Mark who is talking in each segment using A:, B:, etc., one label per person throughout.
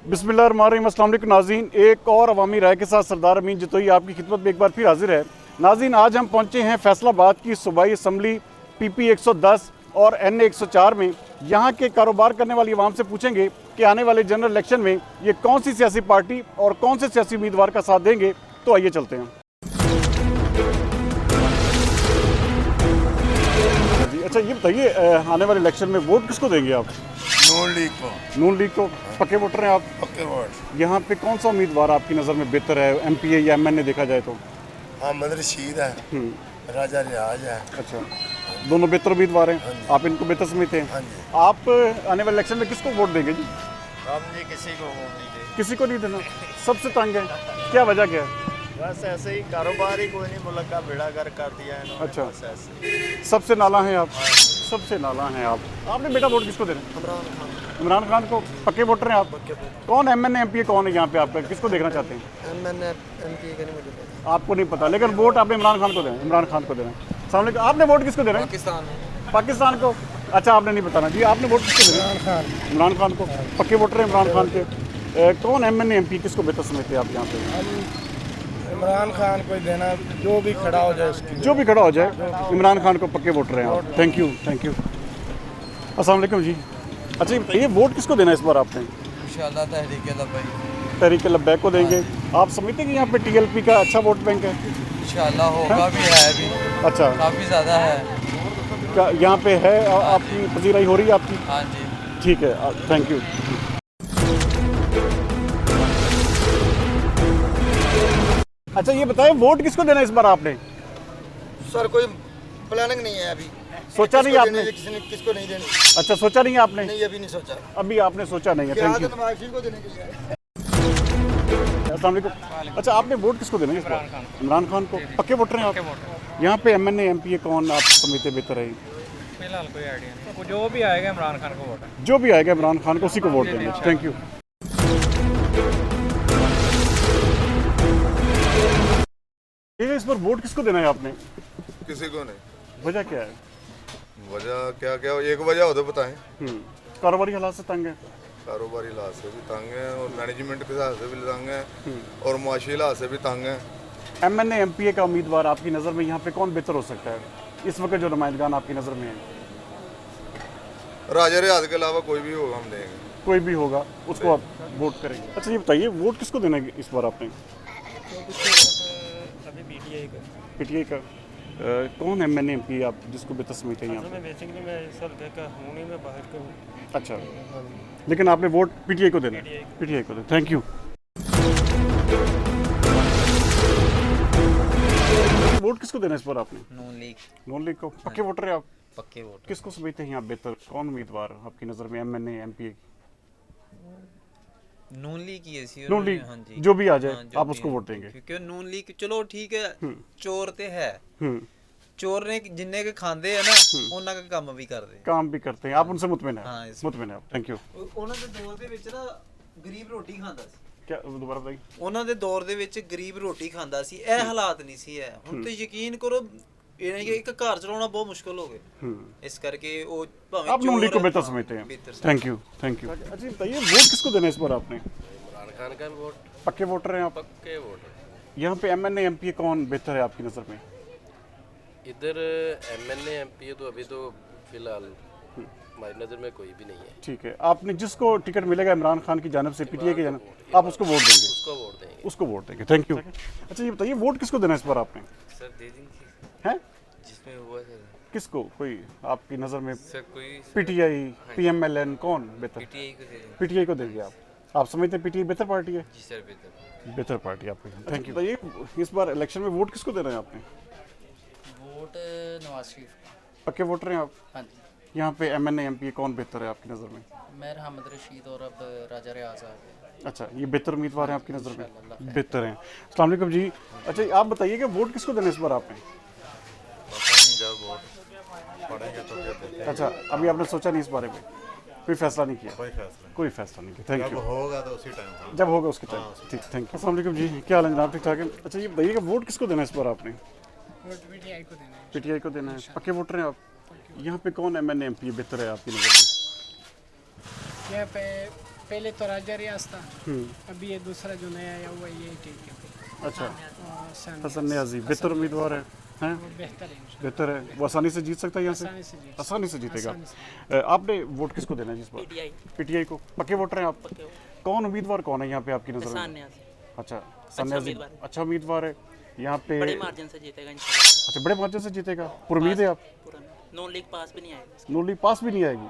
A: बिस्मिल्लाहिर्रहमानिर्रहीम। अस्सलाम वालेकुम नाज़रीन, एक और अवामी राय के साथ सरदार अमीन जतोई आपकी खिदमत में एक बार फिर हाजिर है। नाज़रीन, आज हम पहुंचे हैं फैसलाबाद की सूबाई असम्बली PP 110 और NA 104 में। यहाँ के कारोबार करने वाली आवाम से पूछेंगे कि आने वाले जनरल इलेक्शन में ये कौन सी सियासी पार्टी और कौन से सियासी उम्मीदवार का साथ देंगे। तो आइए चलते हैं। जी अच्छा, ये बताइए आने वाले इलेक्शन में वोट किसको देंगे आप?
B: नून लीग को।
A: नून लीग को पक्के वोटर हैं आप?
B: पक्के वोट।
A: यहाँ पे कौन सा उम्मीदवार आपकी नज़र में बेहतर है, MPA या MNA देखा जाए तो?
B: अहमद रशीद है, राजा रियाज है।
A: अच्छा, दोनों बेहतर उम्मीदवार हैं, आप इनको बेहतर समझते हैं?
B: हाँ जी।
A: आप आने वाले इलेक्शन में किसको वोट देंगे जी?
C: हम जी किसी को वोट नहीं देंगे।
A: किसी को नहीं देना? सबसे तंग है, क्या वजह क्या है?
C: बस ऐसे ही कारोबार ही कोई नहीं, मुल्क का बेड़ा गर्क कर दिया है इन्होंने।
A: अच्छा।
C: बस ऐसे।
A: सबसे नाला हैं आप? सबसे नाला हैं आप। आपने बेटा वोट किसको देना? इमरान खान को। पक्के वोटर हैं आप? कौन MNA MPA कौन है यहाँ पे आपका, किसको देखना चाहते हैं?
D: MNA MPA का नहीं मुझे पता।
A: आपको नहीं पता, लेकिन वोट आपने इमरान खान को देना। इमरान खान को देना। सामने आपने वोट किसको देना है? पाकिस्तान को। अच्छा, आपने नहीं बताना जी, आपने वोट किसको देना? इमरान खान को। पक्के वोटर हैं इमरान खान के। कौन MNA MPA किसको बेहतर समझते हैं आप यहाँ पे?
D: इमरान खान को देना, जो भी खड़ा हो जाए उसकी।
A: जो भी खड़ा हो जाए, इमरान खान को पक्के वोटर हैं आप। Thank you, thank you. अस्सलाम वालेकुम जी। अच्छा, ये बताइए वोट किसको देना है इस बार आपने?
D: इंशाल्लाह
A: तहरीक लब्बैक को देंगे। आप समझते हैं कि यहाँ पे TLP का अच्छा वोट बैंक है?
D: इंशाल्लाह होगा भी है भी,
A: अच्छा,
D: काफ़ी ज़्यादा है।
A: क्या यहाँ पे है? आपकी पजीराई हो रही है आपकी?
D: हाँ जी।
A: ठीक है, थैंक यू। अच्छा, ये बताएं वोट किसको देना है इस बार आपने?
D: सर कोई प्लानिंग नहीं है अभी।
A: सोचा नहीं आपने?
D: किसी ने किसको नहीं देनी।
A: अच्छा, सोचा नहीं आपने?
D: नहीं, अभी नहीं सोचा।
A: अभी आपने सोचा नहीं है। Thank you.
D: को देने के लिए।
A: अस्सलाम वालेकुम। अच्छा, आपने वोट किसको देना है इस बार? इमरान खान को। पक्के वोटर हैं आप? यहाँ पे MNA MPA कौन आप समझते बेहतर है?
E: फिलहाल कोई आइडिया नहीं, जो भी आएगा इमरान खान को वोट है।
A: जो भी आएगा इमरान खान को, उसी को वोट देंगे। Thank you. इस बार वोट किसको देना है आपने?
F: किसी को नहीं।
A: वजह क्या है?
F: वजह क्या क्या, एक वजह हो तो बताएं।
A: कारोबारी हालात से तंग है?
F: कारोबारी लिहाज से भी तंग है और मैनेजमेंट के लिहाज से भी तंग है और मुआशी लिहाज से भी तंग है।
A: MNA MPA का उम्मीदवार आपकी नज़र में यहाँ पे कौन बेहतर हो सकता है इस वक्त जो नुमाइंदगान आपकी नज़र में है?
F: राजा रियाज के अलावा कोई भी होगा हम देंगे।
A: कोई भी होगा उसको आप वोट करेंगे। अच्छा, ये बताइए वोट किसको देना है इस बार आपने?
E: अभी PTI को।
A: PTI का। कौन MNA MPA आप जिसको बेहतर समझते हैं यहाँ पे?
E: बेसिकली मैं इस साल का हूँ नहीं, मैं बाहर का हूँ।
A: अच्छा, लेकिन आपने वोट PTI को देना है? PTI को देना। Thank you. वोट किसको देना है इस बार आपने?
D: नून लीग।
A: नून लीग को। पक्के वोटर है आप?
D: पक्के वोट।
A: किसको समझते हैं यहाँ बेहतर, कौन उम्मीदवार आपकी नज़र में MNA MPA?
D: नून लीग ही है।
A: नून लीग।
D: हाँ जी।
A: जो भी आ जाए
D: जो
A: आप
D: भी
A: उसको
D: है।
A: वोट देंगे?
D: क्योंकि नून लीग चलो ठीक है, चोर ते है। चोर ने जिन्ने के खांदे है ना, ਉਹਨਾਂ का काम भी करते हैं।
A: काम भी करते हैं, आप उनसे मुतमिन हैं?
D: हाँ, इस-
A: मुतमिन है आप। Thank you.
D: ਉਹਨਾਂ ਦੇ ਦੌਰ ਦੇ ਵਿੱਚ ਨਾ ਗਰੀਬ ਰੋਟੀ ਖਾਂਦਾ ਸੀ।
A: क्या दोबारा बताइए।
D: ਉਹਨਾਂ ਦੇ ਦੌਰ ਦੇ ਵਿੱਚ ਗਰੀਬ ਰੋਟੀ ਖਾਂਦਾ ਸੀ, ਇਹ ਹਾਲਾਤ ਨਹੀਂ ਸੀ ਹੈ। ਹੁਣ ਤੇ ਯਕੀਨ ਕਰੋ ਇਹ ਇੱਕ ਘਰ ਚਲਾਉਣਾ ਬਹੁਤ ਮੁਸ਼ਕਲ ਹੋ ਗਿਆ। ਇਸ ਕਰਕੇ ਉਹ ਭਾਵੇਂ
A: आप नून लीग को
D: चोर
A: बेहतर
D: है,
A: समझते हैं?
D: बेहतर समझते
A: थैंक यू, थैंक यू। अच्छा, बताइए वोट किसको देना है इस बार आपने?
C: इमरान खान का वोट।
A: पक्के वोटर हैं आप?
C: पक्के वोट।
A: यहाँ पे MNA MPA कौन बेहतर है आपकी नज़र में?
C: इधर MNA MPA तो अभी तो फिलहाल हमारी नज़र में कोई भी नहीं है।
A: ठीक है, आपने जिसको टिकट मिलेगा इमरान खान की जानब से, PTI की जानब, आप उसको वोट देंगे?
C: उसको वोट देंगे।
A: उसको वोट देंगे। Thank you. अच्छा, ये बताइए वोट किसको देना है इस बार आपने?
C: सर दे देंगे
A: हैं?
C: जिसमें हुआ सर।
A: किसको? कोई आपकी नज़र में
C: सर कोई
A: PTI PMLN कौन बेहतर?
C: PTI को दे देंगे।
A: PTI को देंगे आप समझते हैं PTI बेहतर पार्टी है?
C: जी सर बेहतर।
A: बेहतर पार्टी आपकी। Thank you. बताइए इस बार इलेक्शन में वोट किसको देना है आपने?
G: वोट नवाज शरीफ।
A: पक्के वोटर हैं आप?
G: हाँ जी।
A: यहाँ पे MNA MPA कौन बेहतर है आपकी नज़र में?
G: मैं अहमद रशीद और अब राजा रियाज आ गए।
A: अच्छा, ये बेहतर उम्मीदवार हैं आपकी नज़र में? बेहतर हैं। अस्सलाम वालेकुम जी। अच्छा, आप बताइए कि वोट किसको देना है इस बार आपने?
F: पता नहीं, जब वोट पड़ेंगे तो क्या देते।
A: अच्छा, अभी आपने सोचा नहीं इस बारे में? कोई फैसला नहीं किया? कोई फैसला नहीं किया। Thank you.
F: होगा तो उसी टाइम।
A: जब होगा उसके टाइम। ठीक, थैंक यू। अस्सलाम वालेकुम जी, क्या हाल है जनाब? ठीक ठाक है। अच्छा, ये बताइए कि वोट किसको देना है इस बार आपने?
E: वोट PTI को देना है।
A: PTI को देना है। पक्के वोटर हैं आप? यहाँ पे कौन MNA MPA बेहतर है आपकी नज़र में?
E: यहाँ पे
H: पहले तो राजा रियाज था, अभी ये दूसरा जो नया आया हुआ ये ठीक है।
A: अच्छा,
H: सन
A: हसन न्याजी बेहतर उम्मीदवार है, हैं?
H: बेहतर है,
A: बेहतर है, वो आसानी से जीत सकता है यहाँ से,
H: आसानी से जीत
A: आसानी से जीतेगा।
H: आसानी
A: आपने वोट किसको देना है जिस बार? पीटीआई को। पक्के वोटर हैं आप? कौन उम्मीदवार कौन है यहाँ पे आपकी नजर में? अच्छा, सन्यासी अच्छा उम्मीदवार है यहाँ पे,
I: बड़े मार्जिन से जीतेगा इंशाल्लाह।
A: अच्छा बड़े मार्जिन से जीतेगा, पूरी उम्मीद है आप?
I: नॉन लीग पास भी नहीं आएगा।
A: नॉन लीग पास भी नहीं आएगी?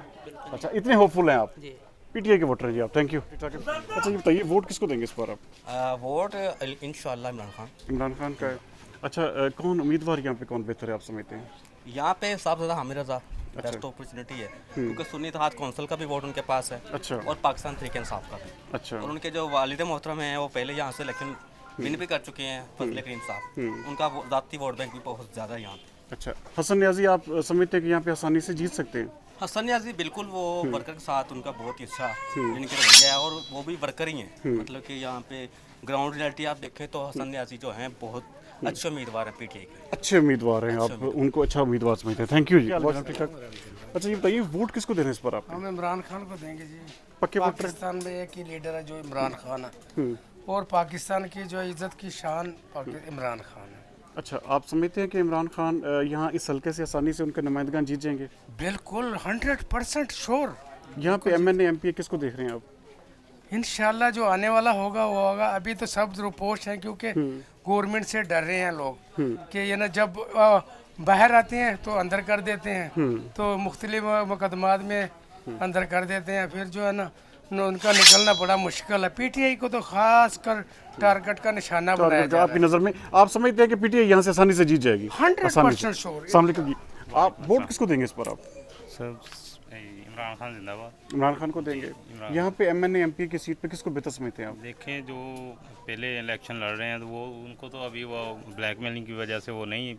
A: अच्छा, इतने होपफुल हैं आप?
I: जी,
A: पीटीआई के वोटर हैं जी आप, थैंक यू। अच्छा ये बताइए वोट किसको देंगे इस बार आप?
J: वोट इंशाल्लाह इमरान खान।
A: इमरान खान का है। अच्छा, कौन उम्मीदवार यहाँ पे कौन बेहतर है आप समझते हैं?
J: यहाँ पे सबसे ज़्यादा हामिद रजा बेस्ट अपॉर्चुनिटी है, क्योंकि सुन्नी इत्तेहाद कौंसिल का भी वोट उनके पास है।
A: अच्छा,
J: और पाकिस्तान तहरीक इंसाफ का भी।
A: अच्छा,
J: और उनके जो वालिद मोहतरम हैं वो पहले यहाँ से इलेक्शन विन भी कर चुके हैं, फजल करीम साहब, उनका ज़ाती वोट बैंक भी बहुत ज़्यादा है यहाँ पे।
A: अच्छा, हसन न्याजी आप समझते हैं कि यहाँ पे आसानी से जीत सकते हैं?
J: हसन न्याजी बिल्कुल, वो वर्कर के साथ उनका बहुत ही अच्छा इनके रवैया है, और वो भी वर्कर ही हैं। मतलब कि यहाँ पे ग्राउंड रियलिटी आप देखें तो हसन न्याजी जो हैं बहुत अच्छे उम्मीदवार हैं पीटीआई के।
A: अच्छे उम्मीदवार हैं आप, उनको अच्छा उम्मीदवार समझते हैं, थैंक यू जी। ठीक ठाक। अच्छा ये बताइए वोट किसको देना है इस पर आप?
K: हम इमरान खान को देंगे जी।
A: पक्के वोटर?
K: पाकिस्तान में एक ही लीडर है जो इमरान खान है, और पाकिस्तान की जो इज्जत की शान इमरान खान है।
A: अच्छा, आप समझते हैं कि इमरान खान यहाँ इस हल्के से आसानी से उनके नुमाइंदगान जीत जाएंगे?
K: बिल्कुल 100% श्योर।
A: यहाँ पे एमएनए एमपी किसको देख रहे हैं आप?
K: इंशाल्लाह जो आने वाला होगा वो होगा। अभी तो सब रोपोस्ट हैं, क्योंकि गवर्नमेंट से डर रहे हैं लोग कि ये ना जब बाहर आते हैं तो अंदर कर देते हैं, तो मुख्तलिफ मुकदमात में अंदर कर देते हैं, फिर जो है ना उनका निकलना बड़ा मुश्किल है। पीटीआई को तो खास कर टारगेट का निशाना बनाया जा रहा है।
A: आपकी नज़र में आप समझते हैं कि पीटीआई यहाँ से आसानी से जीत जाएगी?
K: 100% श्योर।
A: अस्सलाम वालेकुम जी, आप वोट किसको देंगे इस पर आप?
E: सब इमरान खान जिंदाबाद।
A: इमरान खान को देंगे। यहाँ पे एमएनए एमपी की सीट पे किसको बेहतर समझते हैं आप?
E: देखें जो पहले इलेक्शन लड़ रहे हैं तो वो उनको तो अभी वो ब्लैकमेलिंग की वजह से वो नहीं,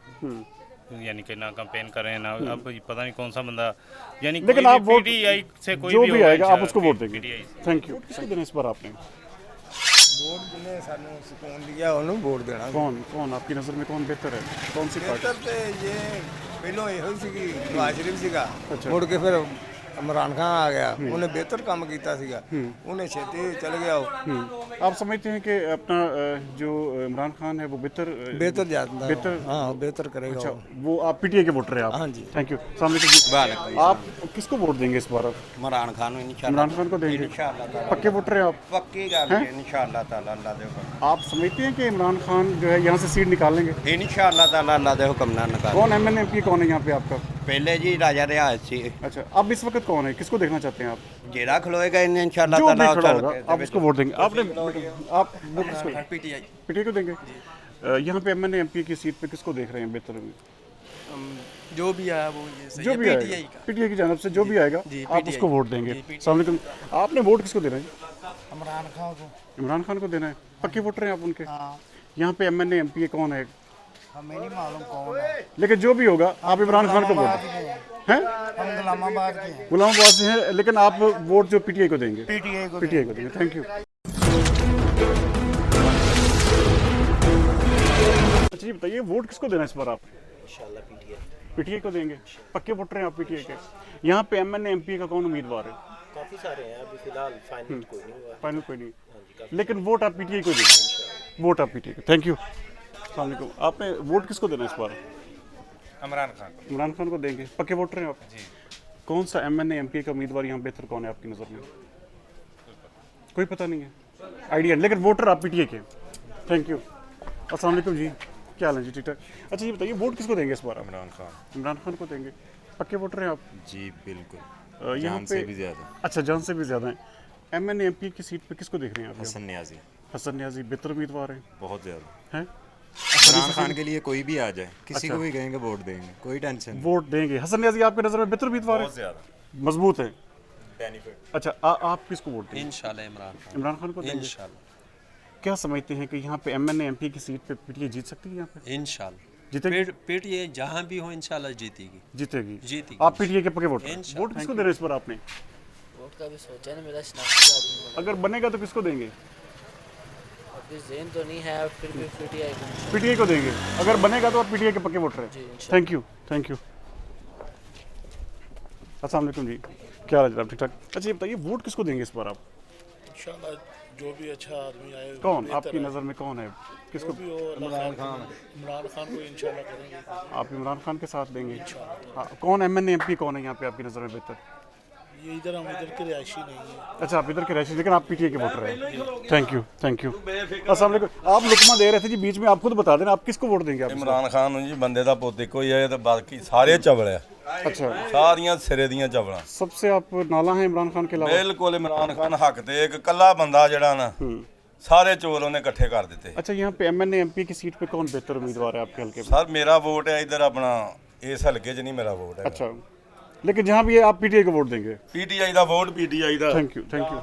E: यानी कि ना कैंपेन कर रहे हैं ना, अब पता नहीं कौन सा बंदा, यानी
A: लेकिन आप वोट
E: पीटीआई से कोई
A: जो भी आएगा आप
E: अच्छा,
A: उसको वोट देंगे।
E: PTI
A: thank you. किसको देना इस बार आपने?
B: वोट जिन्हें सानू सुकून दिया उन्होंने वोट देना।
A: कौन कौन आपकी नज़र में कौन बेहतर है, कौन सी पार्टी?
B: बेहतर तो ये पहलों ਇਹੋ ਸੀਗੀ ਨਵਾਜ਼ ਸ਼ਰੀਫ ਸੀਗਾ,
A: अच्छा।
B: ਮੁੜ ਕੇ ਫਿਰ इमरान खान आ गया, उन्हें बेहतर काम किया सीगा, उन्हें छेती चल गया वो।
A: आप समझते हैं कि अपना जो इमरान खान है वो बेहतर
B: बेहतर जाता
A: बेहतर
B: हाँ बेहतर करेगा।
A: अच्छा, वो आप पीटीआई के वोटर हैं आप?
B: हाँ जी।
A: Thank you. अस्सलाम वालेकुम जी। आप किसको वोट देंगे इस बार?
J: इमरान खान
A: इमरान खान को देंगे? पक्के वोटर हैं आप?
J: पक्की गल है इंशाल्लाह ताला अल्लाह दे हुक्म।
A: आप समझते हैं कि इमरान खान जो है यहाँ से सीट निकाल लेंगे?
J: इंशाल्लाह ताला अल्लाह दे हुक्म ना निकाल।
A: कौन एमएनए एमपी कौन है यहाँ पे आपका?
J: पहले जी राजा रियाज सी।
A: अच्छा, अब इस वक्त कौन है, किसको देखना चाहते हैं आप?
J: जेड़ा खलोएगा इंशाल्लाह
A: जो भी
J: ताला
A: खड़ा होगा आप उसको वोट देंगे। आपने आप वोट किसको?
J: पीटीआई
A: पीटीआई को देंगे। यहाँ पे एमएनए एमपी की सीट पे किसको देख रहे हैं बेहतर?
K: जो भी आया वो ये सही
A: जो
K: है,
A: भी आएगा पीटीआई की जानब से जो भी आएगा आप उसको वोट देंगे। अस्सलाम वालेकुम। आपने वोट किसको देना है?
K: इमरान खान को।
A: इमरान खान को देना है। पक्के वोटर हैं आप उनके? यहाँ पे एमएनए एमपी कौन है?
K: हमें नहीं मालूम कौन है,
A: लेकिन जो भी होगा आप इमरान खान को वोट हैं?
K: हम गुलामाबाद के हैं।
A: गुलामाबाद से हैं, लेकिन आप वोट जो पीटीआई को देंगे?
K: पीटीआई को
A: देंगे। Thank you. अच्छा ये बताइए वोट किसको देना है इस बार आप?
C: इंशाल्लाह
A: पीटीआई को देंगे। पक्के वोटर हैं आप पीटीआई के? यहाँ पे एमएनए एमपी का कौन उम्मीदवार है?
C: काफ़ी सारे हैं, अभी फिलहाल फाइनल कोई नहीं हुआ।
A: फाइनल कोई नहीं, लेकिन वोट आप पीटीआई को देंगे? वोट आप पीटीआई को। Thank you. अस्सलाम वालेकुम। आपने वोट किसको देना है इस बार?
E: इमरान खान।
A: इमरान खान को देंगे। पक्के वोटर हैं आप जी? कौन सा एमएनए एमपी का उम्मीदवार यहाँ बेहतर कौन है आपकी नज़र में? कोई पता नहीं है, आइडिया, लेकिन वोटर आप पीटीआई के। Thank you. अस्सलाम वालेकुम जी, क्या हाल है जी? ठीक ठाक। अच्छा ये बताइए वोट किसको देंगे इस बार?
F: इमरान खान।
A: इमरान खान को देंगे। पक्के वोटर हैं आप?
F: जी बिल्कुल,
A: यहाँ
F: जान से भी ज़्यादा।
A: अच्छा, जान से भी ज़्यादा है। एमएनए एमपी की सीट पे किसको देख रहे हैं आप?
F: हसन न्याजी।
A: हसन न्याजी बेहतर उम्मीदवार हैं?
F: बहुत ज़्यादा
A: हैं?
F: इमरान खान के लिए कोई भी आ जाए, किसी को भी कहेंगे वोट देंगे, कोई टेंशन।
A: वोट देंगे। हसन न्याजी आपके नज़र में बेहतर उम्मीदवार है?
F: बहुत ज़्यादा
A: मजबूत है,
F: बेनिफिट।
A: अच्छा आप किसको वोट देंगे?
J: इंशाल्लाह
A: इमरान खान को देंगे।
J: इंशाल्लाह।
A: क्या समझते हैं कि यहाँ पे एमएनए एमपी की सीट पे पीटीआई जीत सकती है? यहाँ पे
L: इंशाल्लाह
A: जीतेगी?
L: पीटीआई जहाँ भी हो इंशाल्लाह जीतेगी।
A: जीतेगी। आप पीटीआई के पक्के वोट वोट किसको दे रहे हैं इस बार आपने?
G: वोट का भी सोचा नहीं, मेरा शनाख्ती
A: अगर बनेगा तो किसको देंगे?
G: अभी ज़हन तो नहीं है, फिर भी
A: पीटीआई को देंगे। अगर बनेगा तो आप पीटीआई के पक्के वोटर हैं। Thank you. Thank you. अस्सलाम वालेकुम जी, क्या हाल है? ठीक ठाक। अच्छा ये बताइए वोट किसको देंगे इस बार आप?
M: इंशाल्लाह जो भी अच्छा आदमी आए
A: कौन
M: बेहतर
A: आपकी
M: आए।
A: नज़र में कौन है, किसको?
M: जो भी हो, अल्लाह खान इमरान खान को इंशाल्लाह करेंगे।
A: आप इमरान खान के साथ देंगे? हाँ, कौन MNA MP कौन है यहाँ पे आपकी नज़र में बेहतर?
M: ये इधर हम इधर के रिहायशी नहीं है।
A: अच्छा, आप इधर के रहे, लेकिन आप PTI के वोटर हैं। Thank you, thank you. अस्सलाम वालेकुम। आप लुकमा दे रहे थे जी बीच में, आप खुद बता देना आप किसको वोट देंगे? आप
N: इमरान खान जी बंदे दा पुੱਤ ਇੱਕੋ ਹੀ ਹੈ ਤੇ ਬਾਕੀ ਸਾਰੇ ਚਵਲ ਆ।
A: अच्छा,
N: ਸਾਰੀਆਂ ਸਿਰੇ ਦੀਆਂ ਚਵਲਾਂ।
A: सबसे आप नाला हैं इमरान खान के अलावा?
N: ਬਿਲਕੁਲ ਇਮਰਾਨ ਖਾਨ ਹੱਕ ਤੇ ਇੱਕ ਕੱਲਾ ਬੰਦਾ ਜਿਹੜਾ ਨਾ ਸਾਰੇ ਚੋਰ ਉਹਨੇ ਇਕੱਠੇ ਕਰ ਦਿੱਤੇ।
A: अच्छा, यहाँ पे MNA MP की सीट पे कौन बेहतर उम्मीदवार है आपके हल्के में?
N: ਸਰ ਮੇਰਾ ਵੋਟ ਹੈ ਇਧਰ ਆਪਣਾ ਇਸ ਹਲਕੇ 'ਚ ਨਹੀਂ ਮੇਰਾ ਵੋਟ ਹੈ।
A: अच्छा, लेकिन जहाँ भी है आप PTI को वोट देंगे?
N: PTI the vote PTI the.
A: Thank you, thank you.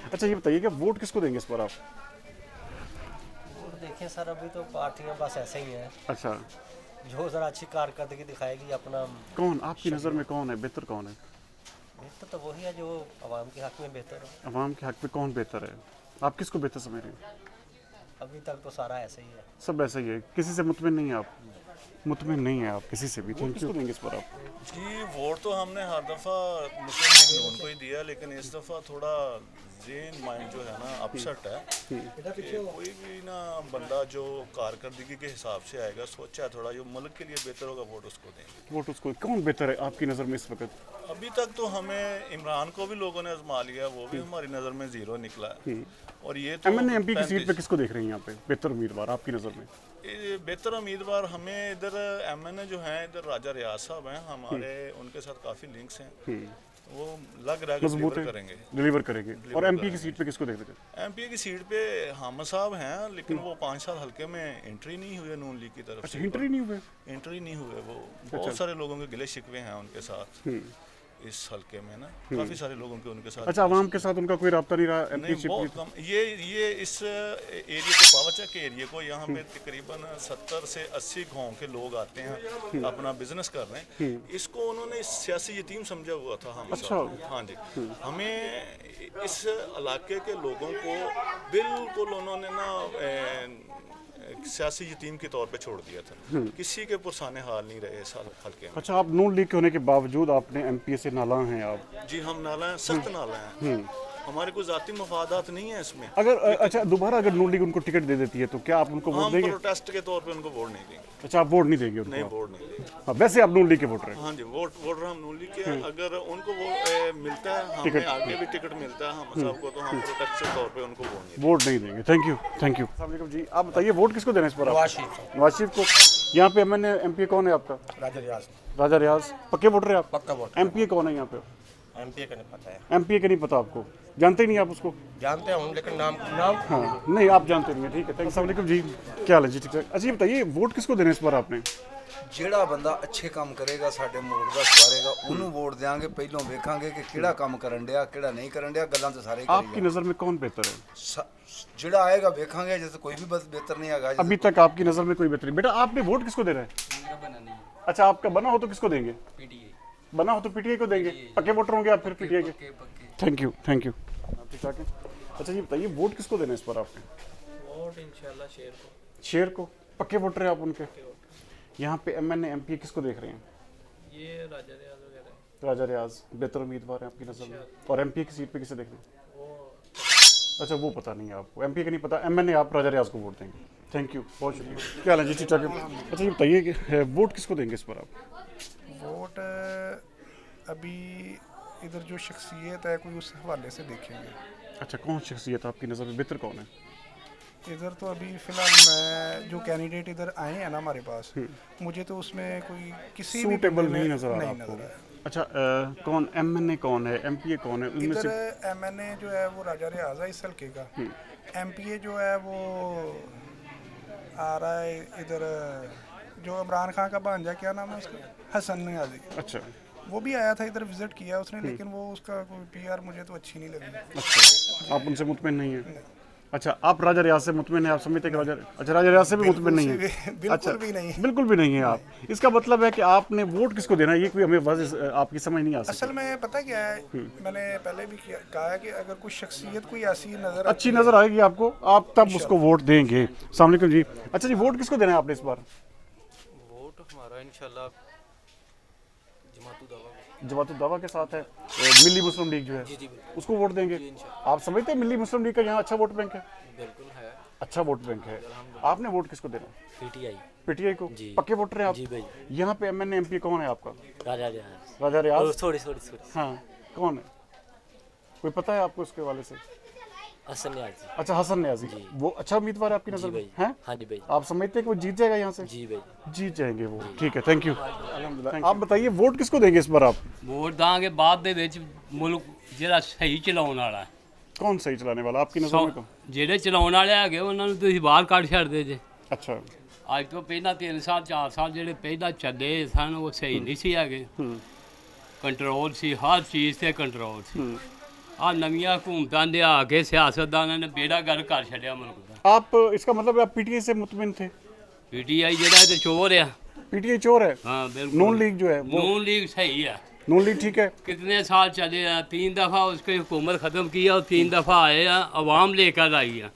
A: अच्छा, ये बताइए कि वोट किसको देंगे इस बार आप?
O: देखें सर, अभी तो पार्टियां बस ऐसे ही हैं।
A: अच्छा,
O: जो ज़रा अच्छी कारकर्दगी दिखाएगी अपना।
A: कौन आपकी नज़र में कौन है बेहतर, कौन है
O: बेहतर? तो वही है जो आवाम के हक में बेहतर हो।
A: अवाम के हक में कौन बेहतर है? आप किसको बेहतर समझ रहे हैं?
O: अभी तक तो सारा ऐसे ही है।
A: सब ऐसा ही है, किसी से मुतमिन नहीं है आप? मुतमिन नहीं है आप किसी से भी? Thank you. देंगे इस पर आप?
P: जी वोट तो हमने हर दफ़ा मुस्लिम लीग नून को ही दिया, लेकिन इस दफ़ा थोड़ा जेन माइंड जो है ना अपसेट है कि कोई भी ना बंदा जो कारकर्दगी के हिसाब से आएगा, सोचा है थोड़ा जो मुल्क के लिए बेहतर होगा वोट उसको देंगे।
A: वोट उसको कौन बेहतर है आपकी नज़र में इस वक्त?
P: अभी तक तो हमें इमरान को भी लोगों ने आजमा लिया, वो भी हमारी नज़र में ज़ीरो निकला है। और ये तो
A: MNA MP की सीट पे किसको देख रहे हैं यहाँ पे बेहतर उम्मीदवार आपकी नज़र में?
P: बेहतर उम्मीदवार हमें इधर MNA जो हैं इधर राजा रियाज साहब हैं, हमारे उनके साथ काफ़ी लिंक्स हैं, वो लग रहा है
A: मजबूत
P: डिलीवर करेंगे।
A: डिलीवर करेंगे। और MP की सीट पे किसको देख रहे थे?
P: MP की सीट पे हामिद साहब हैं, लेकिन वो 5 साल हल्के में एंट्री नहीं हुए नून लीग की तरफ
A: अच्छा,
P: से।
A: एंट्री नहीं हुए?
P: एंट्री नहीं हुए, वो बहुत सारे लोगों के गिले शिकवे हैं उनके साथ इस हल्के में ना, काफ़ी सारे लोगों के उनके साथ।
A: अच्छा, आवाम के साथ उनका कोई रब्ता नहीं रहा?
P: नहीं, बहुत कम। ये इस एरिया को बावचा के एरिया को यहाँ पे तकरीबन 70 से 80 गाँव के लोग आते हैं अपना बिजनेस कर रहे हैं। इसको उन्होंने सियासी यतीम समझा हुआ था हम।
A: अच्छा,
P: हाँ जी, हमें इस इलाके के लोगों को बिल्कुल उन्होंने ना सियासी यतीम के तौर पे छोड़ दिया था, किसी के पुरसाने हाल नहीं रहे इस हल्के में।
A: अच्छा, आप नून लीग के होने के बावजूद आपने MP से नाला हैं आप?
P: जी, हम नाला हैं, सख्त नाला हैं, हमारे कोई जाती मफादात नहीं है इसमें।
A: अगर अच्छा दोबारा अगर नून लीग उनको टिकट दे देती है तो क्या आप उनको वोट देंगे?
P: हम प्रोटेस्ट के तौर पे उनको वोट नहीं देंगे।
A: अच्छा, आप वोट नहीं देंगे उनको?
P: नहीं, वोट नहीं देंगे।
A: हाँ, वैसे आप नून लीग के वोटर हैं?
P: हाँ जी, वोटर हम नून लीग के हैं। अगर उनको वो मिलता है, हमें आगे भी टिकट मिलता है हम सबको, तो हम प्रोटेस्ट के तौर पे उनको
A: वोट नहीं देंगे। Thank you, thank you. अस्सलाम वालेकुम जी, आप बताइए वोट किसको देना है इस पर? नवाज शरीफ को। यहाँ पे MNA MP कौन है आपका?
B: राजा रियाज।
A: राजा रियाज पक्के वोटर है आप?
B: पक्का वोट।
A: MPA कौन है यहाँ पे?
B: MPA का नहीं पता है।
A: MPA का नहीं पता आपको? जानते ही नहीं आप उसको?
B: जानते हूँ लेकिन नाम
A: हाँ, नहीं आप जानते नहीं है, ठीक है। अस्सलाम वालेकुम जी, क्या हाल है जी? ठीक है। अच्छा, ये बताइए वोट किसको देना है इस बार आपने?
Q: ਜਿਹੜਾ ਬੰਦਾ ਅੱਛੇ ਕੰਮ ਕਰੇਗਾ, ਸਾਡੇ ਮੁਲਕ ਦਾ ਸਵਾਰੇਗਾ, ਉਹਨੂੰ ਵੋਟ ਦੇਾਂਗੇ। ਪਹਿਲਾਂ ਵੇਖਾਂਗੇ ਕਿ ਕਿਹੜਾ ਕੰਮ ਕਰਨ ਡਿਆ, ਕਿਹੜਾ ਨਹੀਂ ਕਰਨ ਡਿਆ। ਗੱਲਾਂ ਤਾਂ ਸਾਰੇ
A: आपकी नज़र में कौन बेहतर है?
Q: ਜਿਹੜਾ ਆਏਗਾ ਵੇਖਾਂगे, जैसे कोई भी बेहतर नहीं आएगा।
A: अभी तक आपकी नज़र में कोई बेहतर नहीं। बेटा, आपने वोट किसको देना है? अच्छा, आपका बना हो तो किसको देंगे? बना हो तो PTI को देंगे। पक्के वोटर होंगे आप फिर PTI के? Thank you, thank you. अच्छा, ये बताइए वोट किसको देना है इस बार आपने?
D: वोट इंशाल्लाह शेर को।
A: शेर को? पक्के वोटर है आप उनके? यहाँ पे MNA MP किसको देख रहे हैं?
D: ये राजा रियाज वगैरह।
A: राजा रियाज बेहतर उम्मीदवार है आपकी नज़र में? और MP की सीट पे किसे देख रहे हैं? अच्छा, वो पता नहीं है आपको, MP का नहीं पता। MNA आप राजा रियाज को वोट देंगे। थैंक यू, बहुत शुक्रिया। क्या हाल है जी? ठीक ठाक है। अच्छा, ये बताइए कि वोट किसको देंगे इस पर आप?
R: वोट अभी इधर जो शख्सियत है कोई उस हवाले से देखेंगे।
A: अच्छा, कौन शख्सियत आपकी नज़र में बेहतर कौन है?
R: इधर तो अभी फ़िलहाल मैं जो कैंडिडेट इधर आए हैं ना हमारे पास, मुझे तो उसमें कोई किसी भी
A: सूटेबल नहीं नज़र आ रहा आपको? अच्छा, कौन MNA कौन है, MPA कौन है उनमें से?
R: इधर MNA जो है वो राजा रियाज है इस हल्के का। MPA जो है वो आ रहा है इधर, जो इमरान खान का भांजा, क्या नाम है उसका, हसन नियाज़ी।
A: अच्छा,
R: वो भी आया था इधर, विजिट किया उसने, लेकिन वो उसका कोई PR मुझे तो अच्छी नहीं लगी।
A: अच्छा, आप उनसे मुतमिन नहीं है? अच्छा, आप राजा रियाज से मुतमिन है? आप समझते हैं कि राजा, अच्छा राजा रियाज से भी मुतमिन नहीं है?
R: बिल्कुल भी नहीं।
A: बिल्कुल भी नहीं है आप? इसका मतलब है कि आपने वोट किसको देना है, ये कोई हमें वाज़ेह आपकी समझ नहीं आ सकती।
R: असल में पता क्या है, मैंने पहले भी कहा है कि अगर कोई शख्सियत कोई ऐसी
A: अच्छी नज़र आएगी आपको, आप तब उसको वोट देंगे। अस्सलाम वालेकुम जी। अच्छा जी, वोट किसको देना है आपने इस बार?
C: वोट हमारा इंशाल्लाह जमातु दावा।
A: जमात दावा के साथ है, मिली मुस्लिम लीग जो है उसको वोट देंगे। आप समझते हैं मिली मुस्लिम लीग का यहाँ अच्छा वोट बैंक है?
C: बिल्कुल है,
A: अच्छा वोट बैंक है। आपने वोट किसको देना?
C: पीटीआई।
A: पीटीआई को? पक्के वोटर हैं आप?
C: जी भाई।
A: यहाँ पे एमएनए एमपी कौन है आपका?
C: राजा रियाज।
A: राजा रियाज?
C: सॉरी
A: हाँ, कौन है, कोई पता है आपको उसके वाले से?
C: हसन न्याजी।
A: अच्छा, हसन न्याजी, वो अच्छा उम्मीदवार है आपकी नजर में? हैं?
C: हाँ जी भाई।
A: आप समझते हैं कि वो जीत जाएगा यहाँ से?
C: जी भाई,
A: जीत जाएंगे वो। ठीक है, थैंक यू। अल्हम्दुलिल्लाह। आप बताइए वोट किसको देंगे इस बार आप?
S: वोट दांगे बाद दे विच मुल्क ਜਿਹੜਾ ਸਹੀ ਚਲਾਉਣ ਵਾਲਾ ਹੈ।
A: कौन सही चलाने वाला आपकी नजर में? कौन?
S: ਜਿਹੜੇ ਚਲਾਉਣ ਵਾਲੇ ਹੈਗੇ ਉਹਨਾਂ ਨੂੰ ਤੁਸੀਂ ਬਾਹਰ ਕੱਢ ਛੱਡਦੇ ਜੇ।
A: अच्छा,
S: ਅੱਜ ਤੋਂ ਪਹਿਲਾਂ 3 ਸਾਲ 4 ਸਾਲ ਜਿਹੜੇ ਪਹਿਲਾਂ ਚੱਲੇ ਸਨ ਉਹ ਸਹੀ ਨਹੀਂ ਸੀ ਹੈਗੇ। ਕੰਟਰੋਲ ਸੀ, ਹਰ ਚੀਜ਼ ਤੇ ਕੰਟਰੋਲ ਸੀ। ਆ ਨਵੀਆਂ ਹਕੂਮਤਾਂ ਦੇ ਆ ਕੇ ਸਿਆਸਤਦਾਨਾਂ ਨੇ ਬੇੜਾ ਗਰਕ ਕਰ ਛੱਡਿਆ ਮੁਲਕ ਦਾ।
A: आप इसका मतलब आप पीटीआई से मुतमिन थे?
S: ਪੀਟੀਆਈ ਜਿਹੜਾ ਤੇ ਚੋਰ ਆ।
A: पीटीआई चोर है?
S: हाँ बिल्कुल।
A: नून लीग जो है वो?
S: नून लीग सही है।
A: नून लीग ठीक है।
S: कितने साल चले हैं, 3 दफ़ा उसकी हुकूमत ख़त्म किया और 3 दफ़ा आए हैं, अवाम लेकर आई है।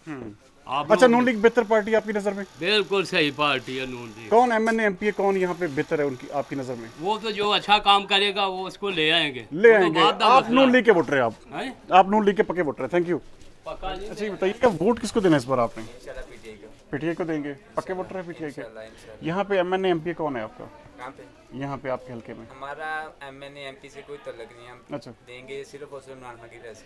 S: आप
A: अच्छा, नून लीग बेहतर पार्टी आपकी नज़र में?
S: बिल्कुल सही पार्टी है नून लीग।
A: कौन एमएनए एमपी कौन यहाँ पे बेहतर है उनकी आपकी नज़र में?
S: वो तो जो अच्छा काम करेगा वो उसको ले आएंगे।
A: ले
S: वो तो
A: आएंगे।
S: बाद का
A: आप
S: मसला
A: नून
S: है।
A: लीग के वोटर हैं
S: हैं?
A: आप नून लीग के पक्के वोटर हैं। Thank you. अच्छा, ये बताइए कि वोट किसको देना है इस बार आपने? पीटीआई को देंगे। पक्के वोटर है पीटीआई के? यहाँ पे एमएनए एमपी कौन है आपका? यहाँ पे आपके हल्के में?
T: हमारा एमएनए एमपी से कोई तल्लुक नहीं है। हम
A: अच्छा,
T: देंगे सिर्फ और सिर्फ इमरान खान की वजह से।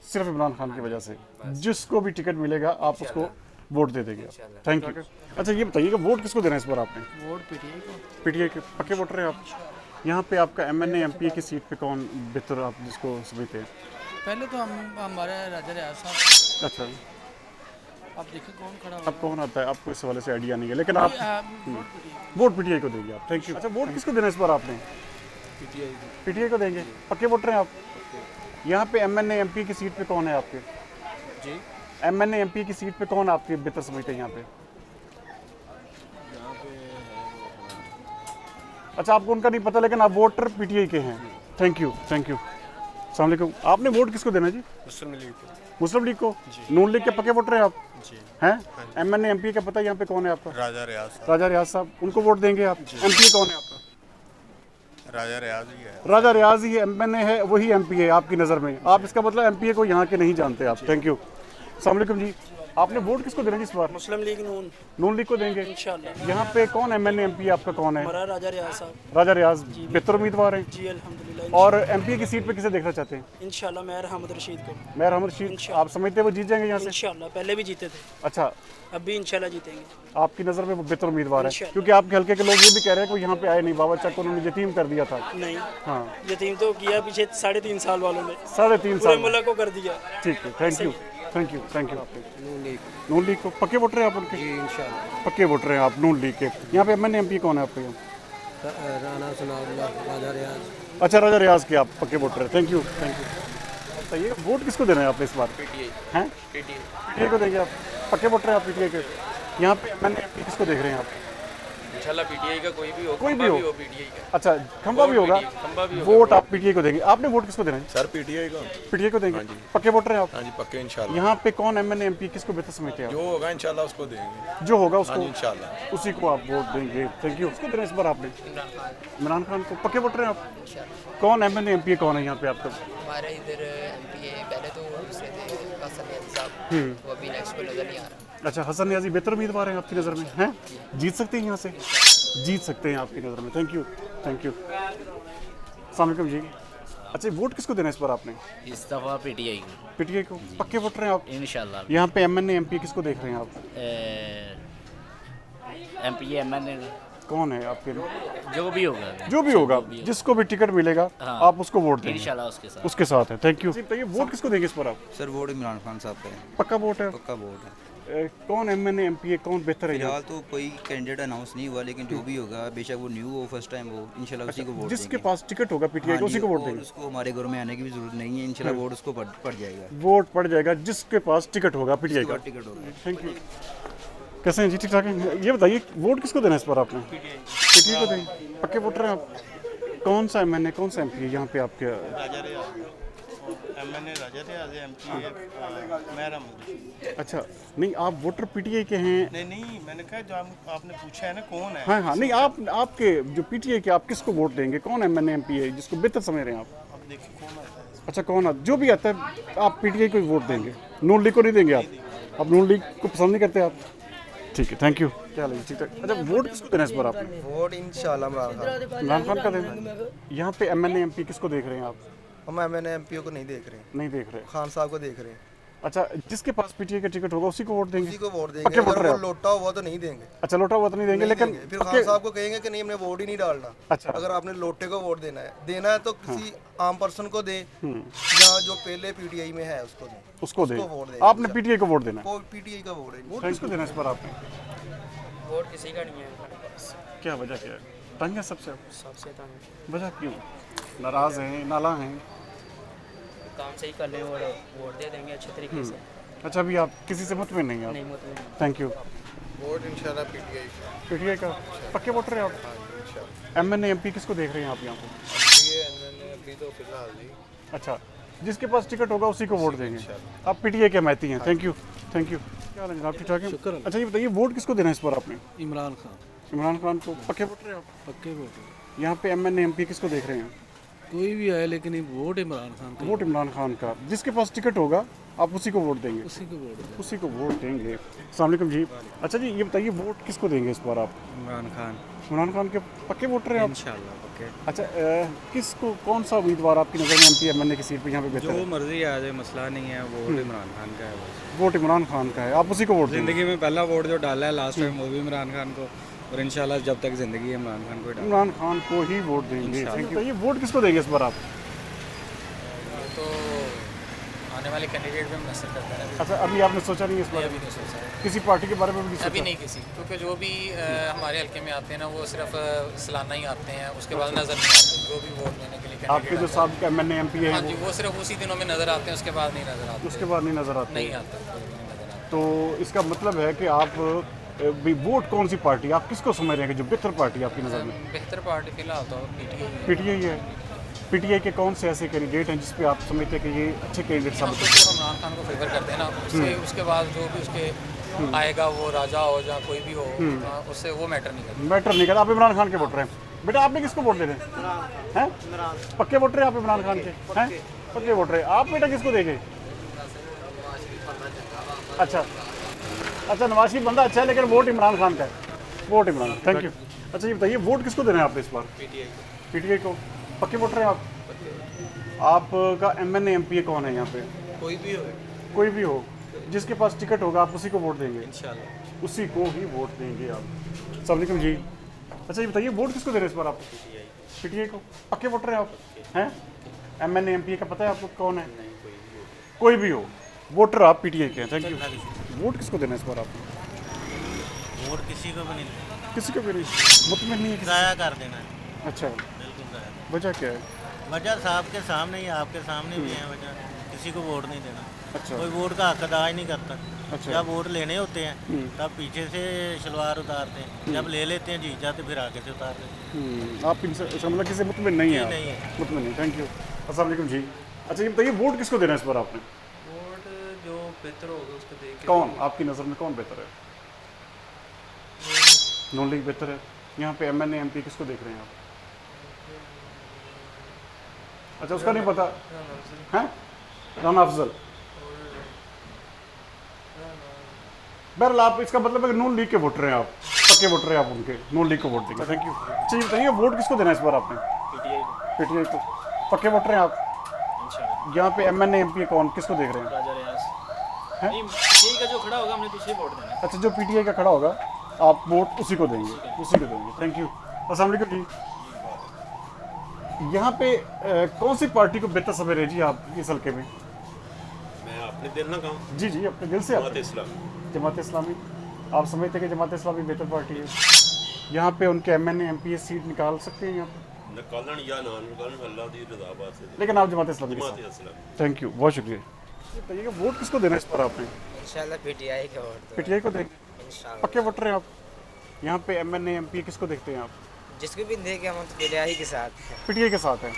A: सिर्फ इमरान खान की वजह से? जिसको भी टिकट मिलेगा आप उसको वोट दे देंगे? Thank you. अच्छा, ये बताइए कि वोट किसको देना है इस बार आपने?
H: वोट पीटीआई को।
A: पीटीआई के पक्के वोटर हैं आप? यहाँ पे आपका एमएनए एमपी की सीट पे कौन बेहतर आप जिसको समझते हैं?
H: पहले तो हमारे राजा रियाज साहब।
A: अच्छा,
H: अब देखिए कौन खड़ा
A: अब कौन आता है आपको इस वाले से आइडिया नहीं है, लेकिन आप वोट पीटीआई को देंगे आप। Thank you. अच्छा, वोट किसको देना है इस बार आपने? पीटीआई को देंगे। पक्के वोटर हैं आप? यहाँ पे एमएनए एमपी की सीट पे कौन है आपके?
M: जी,
A: एमएनए एमपी की सीट पे कौन आपके बेहतर समझते हैं यहाँ पे? अच्छा, आपको उनका नहीं पता, लेकिन आप वोटर पीटीआई के हैं। Thank you, thank you. अस्सलाम वालेकुम। आपने वोट किसको देना है जी?
M: मुस्लिम लीग को।
A: मुस्लिम लीग को? नून लीग के पक्के वोटर हैं आप?
M: जी।
A: हैं? एमएनए एमपी का पता है यहाँ पे कौन है आपका?
P: राजा रियाज साहब।
A: राजा रियाज साहब, उनको वोट देंगे आप? एमपी कौन है आपका?
P: राजा रियाज ही है।
A: राजा रियाज ही एमएनए है, वही एमपी है आपकी नज़र में? आप इसका मतलब एमपी को यहाँ के नहीं जानते आप। Thank you. अस्सलाम वालेकुम जी। आपने वोट किसको देना है इस बार?
M: मुस्लिम लीग नून।
A: नून लीग को देंगे
M: इंशाल्लाह।
A: यहाँ पे कौन एमएनए एमपी आपका कौन है?
M: हमारा राजा रियाज साहब।
A: राजा रियाज बेहतर उम्मीदवार हैं?
M: जी अल्हम्दुलिल्लाह।
A: और एमपी की सीट पे किसे देखना चाहते हैं?
M: इंशाल्लाह मेहर अहमद रशीद को।
A: मेहर अहमद रशीद, आप समझते हैं वो जीत जाएंगे यहाँ से?
M: इंशाल्लाह, पहले भी जीते थे।
A: अच्छा,
M: अब भी इंशाल्लाह जीतेंगे।
A: आपकी नज़र में वो बेहतर उम्मीदवार है?
M: इंशाल्लाह।
A: क्योंकि आपके हल्के के लोग ये भी कह रहे हैं कि यहाँ पे आए नहीं, बाबा चक उन्होंने यतीम कर दिया था।
M: नहीं,
A: हाँ,
M: यतीम तो किया पीछे 3.5 साल वालों ने।
A: 3.5
M: पूरे
A: साल
M: मुल्क को कर दिया।
A: ठीक है, thank you, thank you, thank you. Noon league को पक्के वोटर हैं आप उनके?
O: जी इंशाल्लाह।
A: पक्के वोटर हैं आप नून लीग के। यहाँ पे एमएनए एमपी कौन है आपके यहाँ?
O: राना सनाउल्लाह, राजा रियाज।
A: अच्छा, राजा रियाज के आप पक्के वोटर हैं। Thank you, thank you. बताइए वोट किसको देना है आपने इस बार?
C: पीटीआई।
A: हैं? पीटीआई को देंगे आप? पक्के वोटर हैं आप पीटीआई के? यहाँ पे एमएनए एमपी किसको देख रहे हैं आप?
C: इंशाल्लाह पीटीआई का कोई भी हो,
A: कोई
C: खंबा
A: भी हो
C: पीटीआई का।
A: अच्छा, खंबा भी होगा,
C: खंबा भी होगा।
A: वोट आप पीटीआई को देंगे। आपने वोट किसको देना है?
P: सर पीटीआई को।
A: पीटीआई को देंगे?
P: हाँ जी।
A: पक्के वोटर हैं आप?
P: हाँ जी, पक्के इंशाल्लाह।
A: यहाँ पे कौन एमएनए एमपी किसको बेहतर समझते हैं आप?
P: जो होगा इंशाल्लाह उसको देंगे।
A: जो होगा
P: हाँ
A: उसको
P: जी, इंशाल्लाह।
A: उसी को आप वोट देंगे। Thank you. उसको देना इस बार आपने? इमरान खान को। पक्के वोटर हैं आप? कौन एमएनए एमपी कौन है यहाँ पे आपका?
G: हमारे इधर एमपी है, पहले तो दूसरे थे हसन न्याजी साहब, वो अभी नेक्स्ट को नजर नहीं आ रहा।
A: अच्छा, हसन न्याजी बेहतर उम्मीदवार हैं आपकी नज़र में? हैं? जीत सकते हैं यहाँ से? जीत सकते हैं आपकी नज़र में। Thank you, thank you. अस्सलाम वालेकुम जी। अच्छा, वोट किसको देना है इस बार आपने?
U: इस दफ़ा पीटीआई को।
A: पीटीआई को? पक्के वोटर हैं आप?
U: इंशाल्लाह।
A: यहाँ पे एमएनए एमपी किसको देख रहे हैं आप?
U: एमपी एमएनए
A: कौन है आपके?
U: जो भी होगा,
A: जो भी होगा, जिसको भी टिकट मिलेगा
U: हाँ,
A: आप उसको वोट देंगे
U: इंशाल्लाह
A: उसके साथ है। Thank you. बताइए वोट किसको देंगे इस पर आप?
V: सर वोट इमरान खान साहब पे है।
A: पक्का वोट है?
V: पक्का वोट है।
A: कौन एमएनए एमपी है, कौन बेहतर है?
V: फिलहाल तो कोई कैंडिडेट अनाउंस नहीं हुआ, लेकिन जो भी होगा, बेशक वो न्यू हो, फर्स्ट टाइम हो, इंशाल्लाह उसी को वोट देंगे।
A: जिसके पास टिकट होगा पीटीआई को, उसी को वोट देंगे।
V: उसको हमारे घर में आने की भी जरूरत नहीं है, इंशाल्लाह वोट उसको पड़ जाएगा।
A: वोट पड़ जाएगा जिसके पास टिकट होगा पीटीआई का।
V: टिकट होगा।
A: Thank you. कैसे हैं जी? ठीक ठाक है। ये बताइए वोट किसको देना है इस पर आपने? पीटीआई को देंगे। पक्के वोटर हैं आप? कौन सा एमएनए, कौन सा एमपी है यहाँ पे आपके?
I: MNA राजा रियाज है, MPA मेहर अहमद।
A: अच्छा, नहीं आप वोटर पीटीआई के हैं?
I: नहीं मैंने कहा जो आपने पूछा है ना कौन है।
A: हाँ, नहीं आपके जो पीटीआई के आप किसको वोट देंगे? कौन MNA MPA जिसको बेहतर समझ रहे हैं आप?
I: अब देखिए कौन आता है।
A: अच्छा, कौन जो भी आता है आप पीटीआई को ही वोट देंगे, नून लीग को नहीं देंगे आप नून लीग को पसंद नहीं करते आप? ठीक है, थैंक यू। क्या लगे? ठीक ठाक। अच्छा, वोट किसको देना है इस बार आपने?
B: वोट इंशाल्लाह
A: इमरान खान का देना। यहाँ पे MNA MP किसको देख रहे हैं आप?
B: हम MNA MPO को नहीं देख रहे हैं।
A: नहीं देख रहे,
B: खान साहब को देख रहे हैं।
A: अच्छा, जिसके पास पीटीआई का टिकट होगा उसी को वोट देंगे?
B: उसी को वोट देंगे। अगर वो लोटा हुआ तो नहीं देंगे।
A: अच्छा, लोटा हुआ तो नहीं देंगे, लेकिन
B: फिर खान साहब को कहेंगे कि नहीं हमने वोट ही नहीं डालना।
A: अच्छा,
B: अगर आपने लोटे को वोट देना है तो किसी आम पर्सन को दे या जो पहले पीटीआई में है उसको दे।
A: उसको दे। आपने पीटीआई को वोट देना है?
B: पीटीआई का वोट है।
A: वोट किसको देना है इस बार आपने?
M: वोट किसी का नहीं है हमारे पास।
A: क्या वजह क्या है? तंग है सबसे
M: तंग।
A: वजह क्यों? नाराज हैं, नाला हैं?
M: काम सही कर लें और वोट दे देंगे अच्छे तरीके से।
A: अच्छा, अभी आप किसी से मुतमिन नहीं हैं?
M: नहीं।
A: Thank you.
F: वोट इंशाल्लाह पीटीआई
A: का पक्के वोटर हैं आप? MNA MP किसको देख रहे हैं आप यहाँ पे?
F: अभी तो फिलहाल नहीं।
A: अच्छा, जिसके पास टिकट होगा उसी को वोट देंगे। आप पीटीआई के हमायती हैं। Thank you. क्या लग आप ठीक ठाक है? अच्छा, ये बताइए वोट किसको देना है इस बार आपने?
K: इमरान खान।
A: इमरान खान को पक्के वोटर हैं आप?
K: पक्के वोटर।
A: यहाँ पे MNA MP किसको देख रहे हैं?
K: कोई भी आए लेकिन वोट इमरान खान का।
A: वोट इमरान खान का। जिसके पास टिकट होगा आप उसी को वोट देंगे?
K: उसी को वोट
A: देंगे। अस्सलाम वालेकुम जी। अच्छा जी, ये बताइए वोट किसको देंगे इस बार आप? इमरान खान के पक्के वोटर हैं आप?
W: इंशाल्लाह पक्के।
A: अच्छा, किसको कौन सा उम्मीदवार आपकी नज़र में MP MNA की सीट पे यहाँ पे बेहतर है?
W: जो मर्जी आ जाए मसला नहीं है, वोट इमरान खान का है बस।
A: वोट इमरान खान का है, आप उसी को वोट देंगे?
W: ज़िंदगी में पहला वोट जो डाला है लास्ट टाइम वो भी इमरान खान को, और इंशाल्लाह जब तक ज़िंदगी है इमरान खान को
A: इमरान खान को ही वोट देंगे। तो ये वोट किसको देंगे इस बार आप?
X: तो आने वाले कैंडिडेट पे मुनसर करता है।
A: अच्छा, अभी आपने सोचा नहीं इस बार?
X: अभी नहीं सोचा है।
A: किसी पार्टी के बारे में भी
X: अभी नहीं किसी, क्योंकि जो भी हमारे हल्के में आते हैं ना वो सिर्फ सालाना ही आते हैं, उसके बाद नज़र नहीं आते। जो भी वोट देने के लिए
A: आपके जो साहब MNA MP है,
X: हाँ जी, वो सिर्फ उसी दिनों में नज़र आते हैं, उसके बाद नहीं नज़र आते।
A: उसके बाद नहीं नज़र आते?
X: नहीं आते।
A: तो इसका मतलब है कि आप भी वोट कौन सी पार्टी, आप किसको समझ रहे हैं कि जो बेहतर पार्टी आपकी नज़र में?
X: बेहतर पार्टी फिलहाल तो
A: पीटीआई है। पीटीआई के कौन से ऐसे कैंडिडेट हैं जिस पे आप समझते हैं कि ये अच्छे कैंडिडेट साबित
X: होते हैं? इमरान खान को फेवर करते हैं ना, उसके बाद जो भी उसके आएगा वो राजा हो या कोई भी हो, उससे वो मैटर नहीं करता।
A: आप इमरान खान के वोटर हैं। बेटा आपने किसको वोट दे रहे हैं? पक्के वोटर हैं आप इमरान खान के? हैं पक्के वोटर हैं आप? बेटा किसको देंगे? अच्छा, नवाज शरीफ बंदा अच्छा है लेकिन वोट इमरान खान का है। वोट इमरान। Thank you. अच्छा, ये बताइए वोट किसको देना है आपने इस बार? पीटीआई को। पक्के वोटर हैं आप? आपका MNA MPA कौन है यहाँ पे? कोई भी हो जिसके पास टिकट होगा आप उसी को वोट देंगे? इंशाल्लाह उसी को ही वोट देंगे आप। अस्सलाम वालेकुम जी। अच्छा, ये बताइए वोट किसको दे रहे हैं इस बार आप? पीटीआई को। पक्के वोटर हैं आप? हैं MNA MPA का पता है आपको कौन है? कोई भी हो वोटर आप पीटीआई के हैं। Thank you. वोट किसको देना है इस बार आप?
W: वोट किसी को भी नहीं,
A: किसी को भी नहीं, मुतमिन नहीं है?
W: ज़ाया कर देना है।
A: अच्छा,
W: बिल्कुल ज़ाया।
A: वजह क्या है?
W: वजह साहब के सामने ही, आपके सामने भी है वजह। किसी को वोट नहीं देना।
A: अच्छा,
W: कोई वोट का हक अदा ही नहीं करता।
A: अच्छा,
W: जब वोट लेने होते हैं तब पीछे से शलवार उतारते हैं, जब ले लेते हैं जी जाते फिर आगे से उतारते हैं।
A: आप इनसे मतलब किसी मुतमिन नहीं है?
W: नहीं है,
A: मुतमिन नहीं। Thank you. अस्सलाम वालेकुम जी। अच्छा, ये बताइए वोट किसको देना है इस बार आपने?
W: वोट जो बेहतर होगा उसको देख।
A: कौन आपकी नज़र में कौन बेहतर है? नून लीग बेहतर है। यहाँ पे MNA MP किसको देख रहे हैं आप? अच्छा, उसका नहीं पता है? राना अफजल। बहरहाल आप, इसका मतलब है कि नून लीग के वोटर हैं आप, पक्के वोटर हैं आप उनके, नून लीग को वोट देंगे। Thank you. अच्छा, ये बताइए वोट किसको देना है इस बार आपने? पीटीआई को। पक्के वोटर हैं आप? यहाँ पे MNA MP कौन किसको देख रहे हैं?
M: राजा रियाज। पीटीआई का जो खड़ा होगा हमने दूसरे वोट देना।
A: अच्छा, जो पीटीआई का खड़ा होगा आप वोट उसी को देंगे? उसी को देंगे। Thank you. अस्सलाम वालेकुम जी। यहाँ पे कौन सी पार्टी को बेहतर समझ रहे जी आप इस हल्के में?
Y: मैं अपने दिल ना कहूँ।
A: जी जी, अपने दिल से। जमात इस्लामी। आप समझते हैं कि जमात इस्लामी बेहतर पार्टी है? यहाँ पे उनके MNA MPA सीट निकाल सकते हैं यहाँ पे?
Y: निकालन या ना निकालन अल्लाह दी रज़ा बात से।
A: लेकिन आप जमात इस्लामी के साथ। थैंक यू, बहुत शुक्रिया। बताइएगा वोट किसको देना है इस पर आपने?
T: इंशाल्लाह पीटीआई को वोट।
A: पीटीआई को देंगे? इंशाल्लाह। पक्के वोटर हैं आप? यहाँ पे MNA MPA किसको देखते हैं आप?
T: जिसको भी देखे हम तो पीटीआई के साथ।
A: पीटीआई के साथ हैं।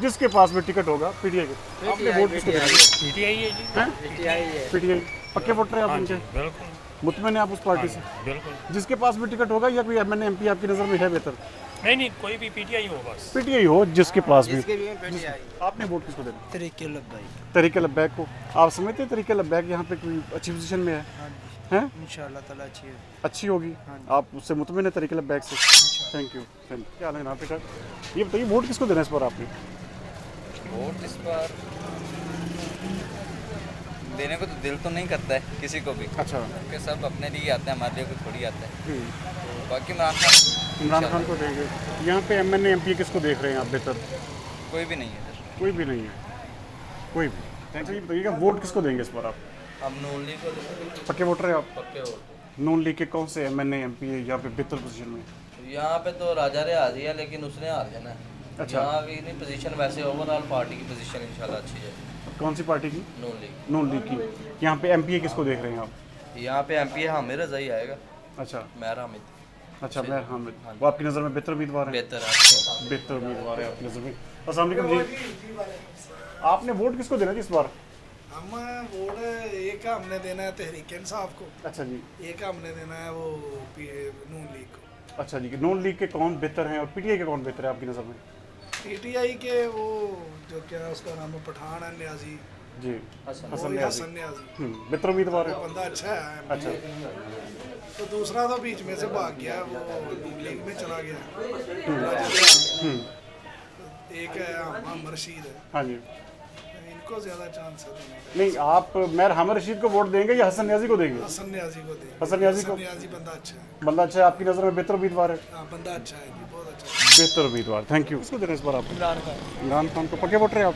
A: जिसके पास में टिकट होगा पीटीआई के। आपने वोट किसको देना?
I: पीटीआई है जी, पीटीआई है।
A: पीटीआई पक्के वोटर हैं आप उनके?
I: बिल्कुल।
A: मुतमईन है आप उस पार्टी से?
I: बिल्कुल।
A: जिसके पास भी टिकट होगा या कोई एमएनए एमपी आपकी नज़र में है बेहतर?
I: नहीं, कोई भी पीटीआई हो बस।
A: पीटीआई हो जिसके पास भी।
B: पीटीआई।
A: आपने वोट किसको देना?
B: तरीके लब्बैक।
A: तरीके लब्बैक को। आप समझते हैं तरीके लब्बैक यहाँ पे कोई अच्छी पोजीशन में है? हैं?
B: इंशाल्लाह ताला अच्छी है।
A: अच्छी होगी। आप उससे मुतमईन है तरीके लब्बैक से? Thank you. क्या हाल है जनाब बेटा? ये बताइए वोट किसको देना है इस बार आपने?
V: वोट इस बार देने को तो दिल तो नहीं करता है किसी को भी।
A: अच्छा।
V: क्योंकि सब अपने लिए आते हैं, हमारे लिए कोई थोड़ी आता है। तो बाकी
A: इमरान खान को देंगे। यहाँ पे एमएनए एमपी किसको देख रहे हैं आप बेहतर?
V: कोई भी नहीं है इधर।
A: कोई भी नहीं है, कोई भी। Thank you. बताइएगा वोट किसको देंगे इस बार आप?
V: हम नून लीग को देंगे।
A: पक्के वोटर हैं आप?
V: पक्के वोट।
A: नून लीग के कौन से एमएनए एमपी है यहाँ पे बेहतर पोजीशन में?
C: यहाँ पे तो राजा रियाज ही है, लेकिन उसने हार जाना है।
A: अच्छा।
C: यहाँ की नहीं पोजीशन, वैसे ओवरऑल पार्टी की पोजीशन इंशाल्लाह अच्छी है।
A: कौन सी पार्टी की?
C: नून लीग।
A: नून लीग की। यहाँ पे एमपी किसको देख रहे हैं आप?
C: यहाँ पे एमपी हामिद रज़ा ही आएगा।
A: अच्छा।
C: मेहर हामिद।
A: अच्छा, मेहर हामिद। वो आपकी नज़र में बेहतर उम्मीदवार है?
C: बेहतर है।
A: बेहतर उम्मीदवार है आपकी नज़र में। अस्सलाम वालेकुम जी, आपने वोट किसको देना है इस बार?
R: हम वोट एक हमने देना है तहरीक इंसाफ को।
A: अच्छा जी।
R: एक हमने देना है वो नून लीग को।
A: अच्छा जी। नून लीग के कौन बेहतर हैं और पीटीआई के कौन बेहतर है आपकी नज़र में?
R: पीटीआई के वो जो क्या उसका नाम है, पठान है न्याजी
A: जी,
R: हसन न्याजी।
A: बेहतर उम्मीदवार है,
R: बंदा अच्छा है।
A: अच्छा।
R: तो दूसरा तो बीच में से भाग गया, वो नून लीग में चला गया। एक है हम रशीद है।
A: हाँ जी।
R: इनको ज़्यादा चांस है।
A: नहीं, आप मेहर हामिद रशीद को वोट देंगे या हसन न्याजी को देंगे?
R: हसन न्याजी को देंगे।
A: हसन न्याजी को?
R: न्याजी बंदा अच्छा है।
A: बंदा अच्छा है आपकी नज़र में, बेहतर उम्मीदवार है?
R: हाँ, बंदा अच्छा है जी, बहुत अच्छा है।
A: बेहतर उम्मीदवार। Thank you. किसको देना इस बार आप?
R: इमरान खान।
A: इमरान खान को। पक्के वोटर हैं आप?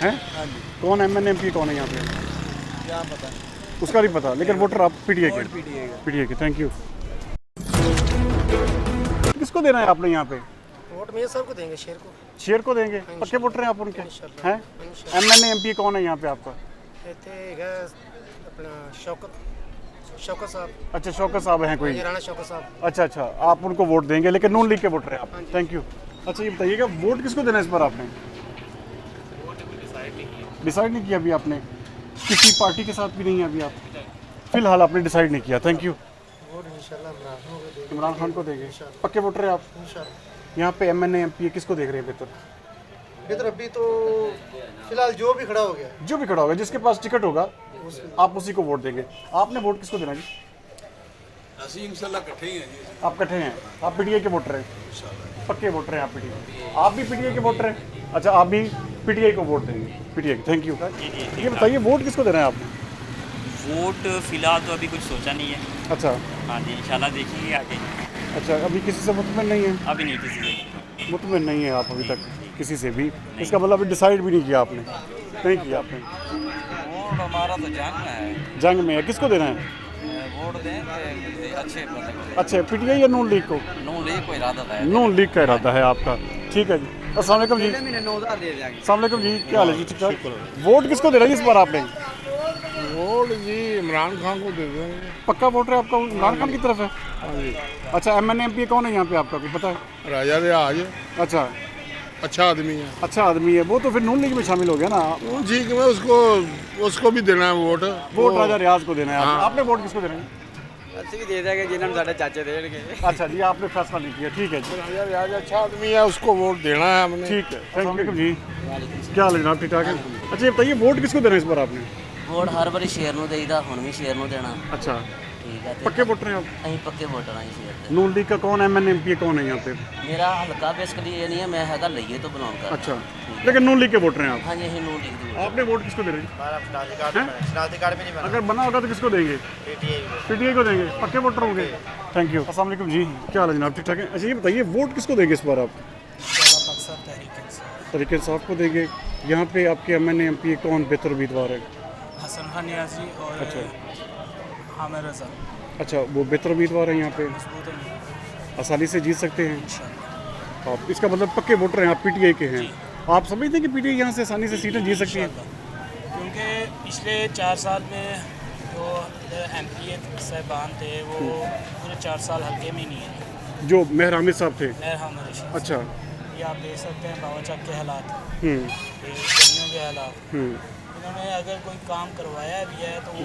A: हैं?
R: हाँ जी।
A: कौन एमएनए एमपी कौन है यहाँ पे?
R: क्या पता नहीं।
A: उसका नहीं पता, लेकिन वोटर आप पीटीआई के?
R: पीटीआई
A: के। Thank you. किसको देना है आपने यहाँ पे?
O: वोट मियां साहब को देंगे, शेर को।
A: शेर को देंगे? पक्के वोटर हैं आप उनके? हैं? एमएनए एमपी कौन है यहाँ पे आपका?
O: अपना शौकत साहब।
A: अच्छा, शौकत साहब हैं कोई?
O: राणा शौकत साहब।
A: अच्छा अच्छा, आप उनको वोट देंगे, लेकिन नून लीग के वोटर हैं आप? Thank you. अच्छा, ये बताइएगा वोट किसको देना है इस बार आपने? डिसाइड नहीं किया अभी आपने? किसी पार्टी के साथ भी नहीं है अभी आप? फिलहाल आपने डिसाइड नहीं किया। Thank you. इमरान खान को देंगे। पक्के वोटर हैं आप? यहाँ पे एमएनए एमपी किसको देख रहे हैं बेहतर?
B: बेहतर अभी तो फिलहाल जो भी खड़ा हो गया,
A: जो भी खड़ा होगा, जिसके पास टिकट होगा आप उसी को वोट देंगे। आपने वोट किसको देना जी?
E: ਅਸੀਂ इंशाल्लाह इकट्ठे ही हैं जी।
A: आप इकट्ठे हैं? आप पीटीआई के वोटर हैं? पक्के वोटर हैं आप पीटीआई? आप भी पीटीआई के वोटर हैं? अच्छा, आप भी पीटीआई को वोट देंगे? पीटीआई। Thank you. ये बताइए वोट किसको देना है आपने?
U: वोट फिलहाल तो अभी कुछ सोचा नहीं है।
A: अच्छा।
U: हाँ जी, इंशाल्लाह देखेंगे आगे।
A: अच्छा, अभी किसी से मुतमईन नहीं है?
U: अभी नहीं, किसी से
A: मुतमईन नहीं है आप अभी तक किसी से भी? इसका मतलब अभी डिसाइड भी नहीं किया आपने? नहीं किया आपने?
V: वोट हमारा तो जंग में है।
A: जंग में है। किसको देना है?
V: वोट देंगे अच्छे बंदे।
A: अच्छा, पीटीआई या नून लीग को?
V: नून लीग को इरादा है।
A: नून लीग का इरादा है आपका। ठीक है जी। अस्सलाम वालेकुम जी। अस्सलाम वालेकुम जी, क्या हाल है जी? ठीक ठाक। वोट किसको देना है इस बार आपने?
E: वोट जी इमरान खान को दे देंगे।
A: पक्का वोटर है आपका इमरान खान की तरफ है?
E: हाँ जी।
A: अच्छा, एमएनए एमपी कौन है यहाँ पे आपका, कुछ पता है?
E: राजा रियाज।
A: अच्छा,
E: अच्छा आदमी है।
A: अच्छा आदमी है वो, तो फिर नून लीग में शामिल हो गया ना?
E: ठीक है, उसको भी देना है वोट।
A: वोट राजा रियाज को देना है।
E: हाँ।
A: आपने वोट किसको देना है?
O: ਅਸੀਂ ਵੀ ਦੇ ਦਾਂਗੇ ਜਿਨ੍ਹਾਂ ਨੂੰ ਸਾਡੇ ਚਾਚੇ ਦੇਣਗੇ।
A: अच्छा जी, आपने फैसला नहीं किया। ठीक है जी।
E: राजा रियाज अच्छा आदमी है, उसको वोट देना है हमने।
A: ठीक है। अस्सलाम वालेकुम जी, क्या हाल है जनाब? ठीक ठाक है। अच्छा, ये बताइए वोट किसको देना है इस बार आपने?
U: वोट हर बारी शेर ਨੂੰ ਦੇਈਦਾ, ਹੁਣ ਵੀ शेर ਨੂੰ देना।
A: अच्छा,
U: ठीक है।
A: पक्के वोटर हैं आप?
U: ਅਸੀਂ ਪੱਕੇ ਵੋਟਰ ਹਾਂ शेर ਦੇ।
A: नून लीग का कौन एमएनए एमपी कौन है यहाँ पे?
U: मेरा हल्का बेसिकली ये नहीं है, मैं हैगा लइए तो बिलोंग करता।
A: अच्छा, लेकिन नून लीग के वोटर हैं आप?
U: हाँ जी, नून लीग दी।
A: आपने वोट किसको दे रहे हैं?
B: शनाख्ती कार्ड भी नहीं बना।
A: अगर बना होगा तो किसको देंगे? पीटीआई को देंगे। पक्के वोटर होंगे। Thank you. अस्सलाम वालेकुम जी, क्या हाल है जनाब? ठीक ठाक है। अच्छा, ये बताइए वोट किसको देंगे इस बार आप? तहरीक इंसाफ को देंगे। यहाँ पे आपके एमएनए एमपी कौन बेहतर उम्मीदवार है?
H: हसन खान नियाजी और
A: अच्छा,
H: हामिद रज़ा।
A: अच्छा, वो बेहतर उम्मीदवार हैं यहाँ पे, आसानी से जीत सकते हैं आप? इसका मतलब पक्के वोटर हैं आप, पीटीआई के हैं। आप समझते हैं कि पीटीआई यहाँ से आसानी से सीटें जीत सकती है?
H: क्योंकि पिछले 4 साल में जो एमपी साहबान थे वो पूरे 4 साल हल्के में नहीं है।
A: जो मेहर हामिद साहब थे?
H: मेहर हामिद।
A: अच्छा,
H: अभी आप देख सकते हैं बावाचक के हालात, गलियों के हालात। इन्होंने अगर कोई काम करवाया भी है तो वो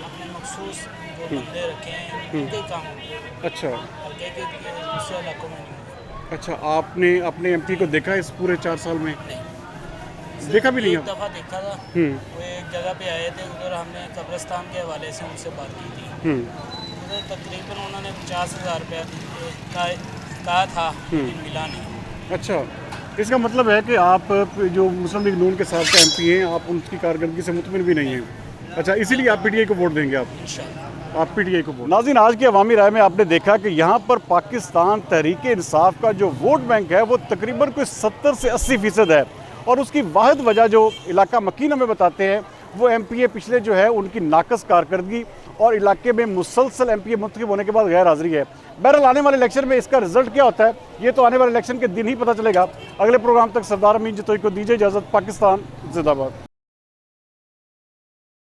H: अपने मखसूस जो बंदे रखे हैं उनके ही काम होंगे।
A: अच्छा,
H: हल्के के दूसरे इलाकों में नहीं होंगे।
A: अच्छा, आपने अपने एमपी को देखा इस पूरे 4 साल में?
H: नहीं,
A: देखा भी नहीं
H: एक दफ़ा देखा था। वो एक जगह पे आए थे, उधर हमने कब्रिस्तान के हवाले से उनसे बात की थी। उधर तकरीबन उन्होंने 50,000 रुपया कहा था, लेकिन मिला नहीं।
A: अच्छा, इसका मतलब है कि आप जो मुस्लिम लीग नून के साथ का एमपी हैं, आप उनकी कारकर्दगी से मुतमिन भी नहीं हैं। अच्छा, इसीलिए आप पीटीआई को वोट देंगे? आप पीटीआई को वोट। नाज़रीन, आज की अवामी राय में आपने देखा कि यहाँ पर पाकिस्तान तहरीक इंसाफ का जो वोट बैंक है वो तकरीबन कोई 70 से 80% है, और उसकी वाहिद वजह जो इलाका मकीन हमें बताते हैं वो एमपीए पिछले जो है उनकी नाकस कारकर्दगी और इलाके में मुसलसल एमपीए मुंतखब होने के बाद गैर हाजिरी है। बहरहाल आने वाले इलेक्शन में इसका रिजल्ट क्या होता है ये तो आने वाले इलेक्शन के दिन ही पता चलेगा। अगले प्रोग्राम तक सरदार अमीन जतोई को दीजिए इजाज़त। पाकिस्तान जिंदाबाद।